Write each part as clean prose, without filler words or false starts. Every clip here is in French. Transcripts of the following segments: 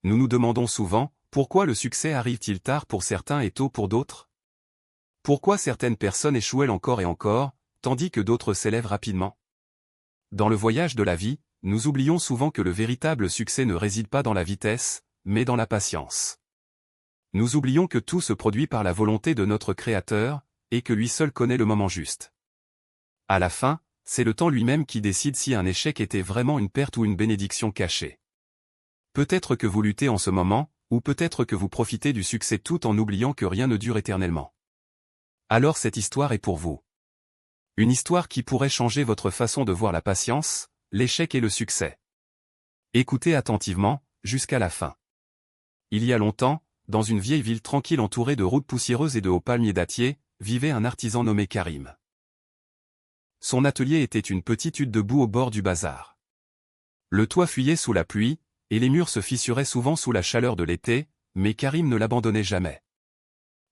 nous nous demandons souvent, pourquoi le succès arrive-t-il tard pour certains et tôt pour d'autres? Pourquoi certaines personnes échouent encore et encore, tandis que d'autres s'élèvent rapidement? Dans le voyage de la vie, nous oublions souvent que le véritable succès ne réside pas dans la vitesse, mais dans la patience. Nous oublions que tout se produit par la volonté de notre Créateur, et que lui seul connaît le moment juste. À la fin, c'est le temps lui-même qui décide si un échec était vraiment une perte ou une bénédiction cachée. Peut-être que vous luttez en ce moment, ou peut-être que vous profitez du succès tout en oubliant que rien ne dure éternellement. Alors cette histoire est pour vous. Une histoire qui pourrait changer votre façon de voir la patience, l'échec et le succès. Écoutez attentivement, jusqu'à la fin. Il y a longtemps, dans une vieille ville tranquille entourée de routes poussiéreuses et de hauts palmiers dattiers, vivait un artisan nommé Karim. Son atelier était une petite hutte debout au bord du bazar. Le toit fuyait sous la pluie, et les murs se fissuraient souvent sous la chaleur de l'été, mais Karim ne l'abandonnait jamais.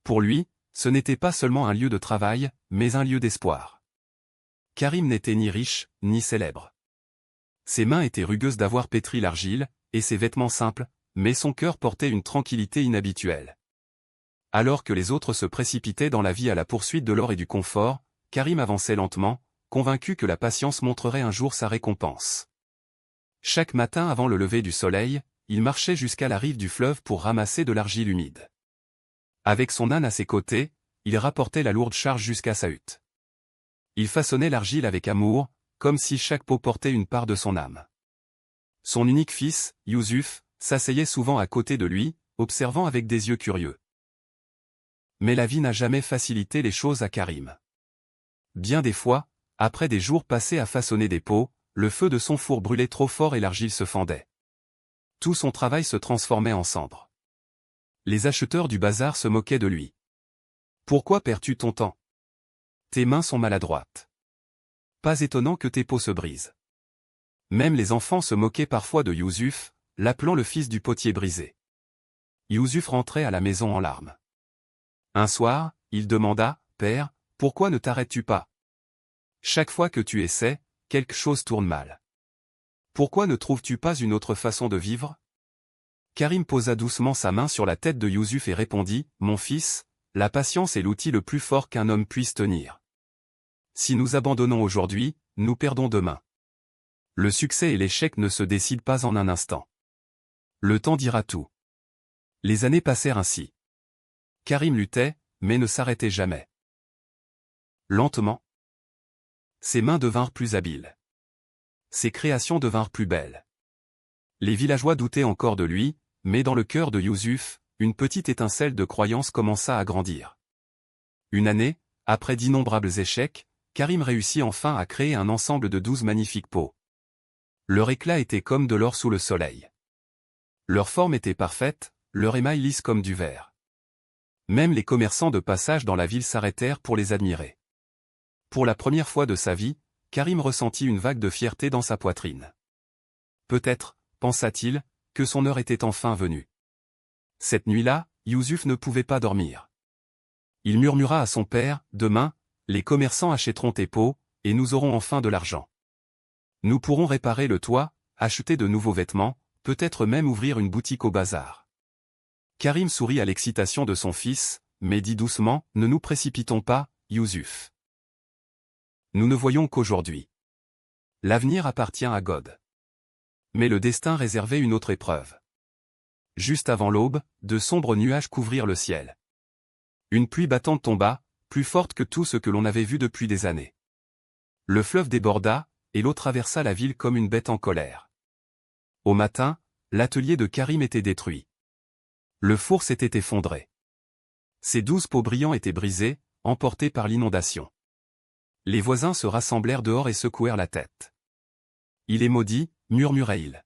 Pour lui, ce n'était pas seulement un lieu de travail, mais un lieu d'espoir. Karim n'était ni riche, ni célèbre. Ses mains étaient rugueuses d'avoir pétri l'argile, et ses vêtements simples, mais son cœur portait une tranquillité inhabituelle. Alors que les autres se précipitaient dans la vie à la poursuite de l'or et du confort, Karim avançait lentement, convaincu que la patience montrerait un jour sa récompense. Chaque matin avant le lever du soleil, il marchait jusqu'à la rive du fleuve pour ramasser de l'argile humide. Avec son âne à ses côtés, il rapportait la lourde charge jusqu'à sa hutte. Il façonnait l'argile avec amour, comme si chaque peau portait une part de son âme. Son unique fils, Youssouf, s'asseyait souvent à côté de lui, observant avec des yeux curieux. Mais la vie n'a jamais facilité les choses à Karim. Bien des fois, après des jours passés à façonner des peaux, le feu de son four brûlait trop fort et l'argile se fendait. Tout son travail se transformait en cendres. Les acheteurs du bazar se moquaient de lui. « Pourquoi perds-tu ton temps? Tes mains sont maladroites. Pas étonnant que tes peaux se brisent. » Même les enfants se moquaient parfois de Youssouf, l'appelant le fils du potier brisé. Youssouf rentrait à la maison en larmes. Un soir, il demanda, « Père, pourquoi ne t'arrêtes-tu pas? Chaque fois que tu essaies, quelque chose tourne mal. Pourquoi ne trouves-tu pas une autre façon de vivre? » Karim posa doucement sa main sur la tête de Youssouf et répondit, « Mon fils, la patience est l'outil le plus fort qu'un homme puisse tenir. Si nous abandonnons aujourd'hui, nous perdons demain. Le succès et l'échec ne se décident pas en un instant. Le temps dira tout. » Les années passèrent ainsi. Karim luttait, mais ne s'arrêtait jamais. Lentement, ses mains devinrent plus habiles. Ses créations devinrent plus belles. Les villageois doutaient encore de lui, mais dans le cœur de Youssouf, une petite étincelle de croyance commença à grandir. Une année, après d'innombrables échecs, Karim réussit enfin à créer un ensemble de 12 magnifiques peaux. Leur éclat était comme de l'or sous le soleil. Leur forme était parfaite, leur émail lisse comme du verre. Même les commerçants de passage dans la ville s'arrêtèrent pour les admirer. Pour la première fois de sa vie, Karim ressentit une vague de fierté dans sa poitrine. Peut-être, pensa-t-il, que son heure était enfin venue. Cette nuit-là, Youssouf ne pouvait pas dormir. Il murmura à son père, « Demain, les commerçants achèteront tes peaux, et nous aurons enfin de l'argent. Nous pourrons réparer le toit, acheter de nouveaux vêtements, peut-être même ouvrir une boutique au bazar. » Karim sourit à l'excitation de son fils, mais dit doucement, « Ne nous précipitons pas, Youssouf. Nous ne voyons qu'aujourd'hui. L'avenir appartient à God. » Mais le destin réservait une autre épreuve. Juste avant l'aube, de sombres nuages couvrirent le ciel. Une pluie battante tomba, plus forte que tout ce que l'on avait vu depuis des années. Le fleuve déborda, et l'eau traversa la ville comme une bête en colère. Au matin, l'atelier de Karim était détruit. Le four s'était effondré. Ses 12 pots brillants étaient brisés, emportés par l'inondation. Les voisins se rassemblèrent dehors et secouèrent la tête. « Il est maudit », murmurait-il.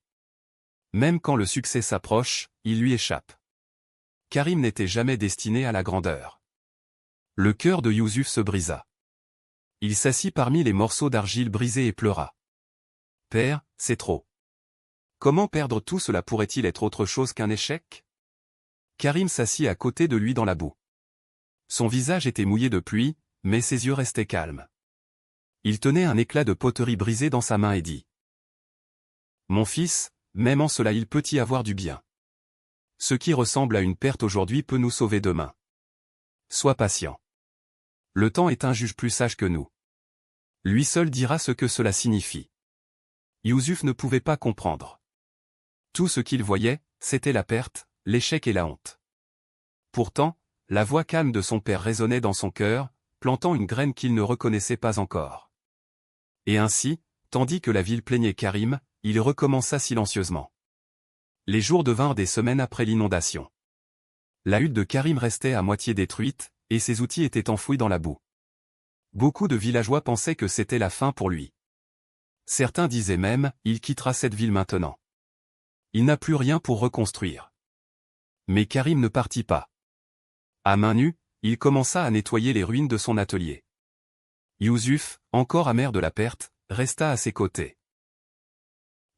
Même quand le succès s'approche, il lui échappe. Karim n'était jamais destiné à la grandeur. Le cœur de Youssouf se brisa. Il s'assit parmi les morceaux d'argile brisés et pleura. « Père, c'est trop. Comment perdre tout cela pourrait-il être autre chose qu'un échec ?» Karim s'assit à côté de lui dans la boue. Son visage était mouillé de pluie, mais ses yeux restaient calmes. Il tenait un éclat de poterie brisé dans sa main et dit, « Mon fils, même en cela il peut y avoir du bien. Ce qui ressemble à une perte aujourd'hui peut nous sauver demain. Sois patient. Le temps est un juge plus sage que nous. Lui seul dira ce que cela signifie. Youssouf ne pouvait pas comprendre. Tout ce qu'il voyait, c'était la perte, l'échec et la honte. Pourtant, la voix calme de son père résonnait dans son cœur, plantant une graine qu'il ne reconnaissait pas encore. Et ainsi, tandis que la ville plaignait Karim, il recommença silencieusement. Les jours devinrent des semaines après l'inondation. La hutte de Karim restait à moitié détruite, et ses outils étaient enfouis dans la boue. Beaucoup de villageois pensaient que c'était la fin pour lui. Certains disaient même, il quittera cette ville maintenant. Il n'a plus rien pour reconstruire. Mais Karim ne partit pas. À main nue, il commença à nettoyer les ruines de son atelier. Youssouf, encore amer de la perte, resta à ses côtés.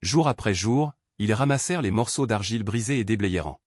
Jour après jour, ils ramassèrent les morceaux d'argile brisés et déblayèrent.